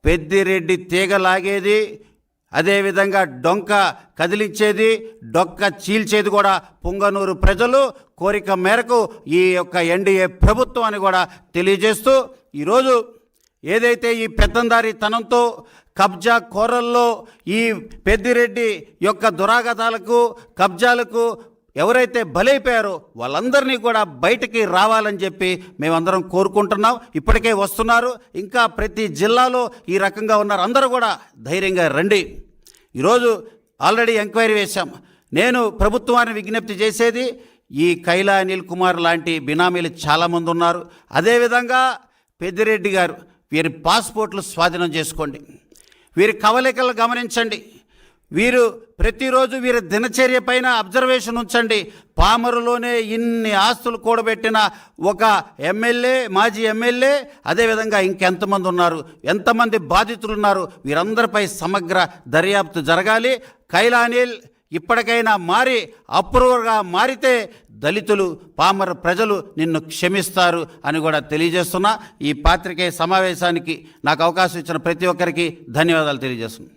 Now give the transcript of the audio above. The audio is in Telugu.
పెద్దిరెడ్డి తీగ లాగేది, అదేవిధంగా డొంక కదిలించేది, డొక్క చీల్చేది కూడా పుంగనూరు ప్రజలు కోరిక మేరకు ఈ యొక్క ఎన్డీఏ ప్రభుత్వం అని కూడా తెలియజేస్తూ, ఈరోజు ఏదైతే ఈ పెత్తందారీతనంతో కబ్జా కోరల్లో ఈ పెద్దిరెడ్డి యొక్క దురాగతాలకు కబ్జాలకు ఎవరైతే బలైపోయారో వాళ్ళందరినీ కూడా బయటికి రావాలని చెప్పి మేమందరం కోరుకుంటున్నాం. ఇప్పటికే వస్తున్నారు, ఇంకా ప్రతి జిల్లాలో ఈ రకంగా ఉన్నారు. అందరూ కూడా ధైర్యంగా రండి. ఈరోజు ఆల్రెడీ ఎంక్వైరీ వేశాం. నేను ప్రభుత్వాన్ని విజ్ఞప్తి చేసేది, ఈ కైలా అనిల్ కుమార్ లాంటి బినామీలు చాలామంది ఉన్నారు. అదేవిధంగా పెద్దిరెడ్డి గారు, వీరి పాస్పోర్ట్లు స్వాధీనం చేసుకోండి, వీరి కవలికలు గమనించండి, వీరు ప్రతిరోజు వీరి దినచర్య పైన అబ్జర్వేషన్ ఉంచండి. పామరులోనే ఇన్ని ఆస్తులు కూడబెట్టిన ఒక ఎమ్మెల్యే, మాజీ ఎమ్మెల్యే, అదేవిధంగా ఇంకెంతమంది ఉన్నారు, ఎంతమంది బాధితులు ఉన్నారు, వీరందరిపై సమగ్ర దర్యాప్తు జరగాలి. కైలా అనిల్ ఇప్పటికైనా మారి అప్రూవర్గా మారితే దళితులు, పామర ప్రజలు నిన్ను క్షమిస్తారు అని కూడా తెలియజేస్తున్నా. ఈ పాత్రికేయ సమావేశానికి నాకు అవకాశం ఇచ్చిన ప్రతి ఒక్కరికి ధన్యవాదాలు తెలియజేస్తున్నాను.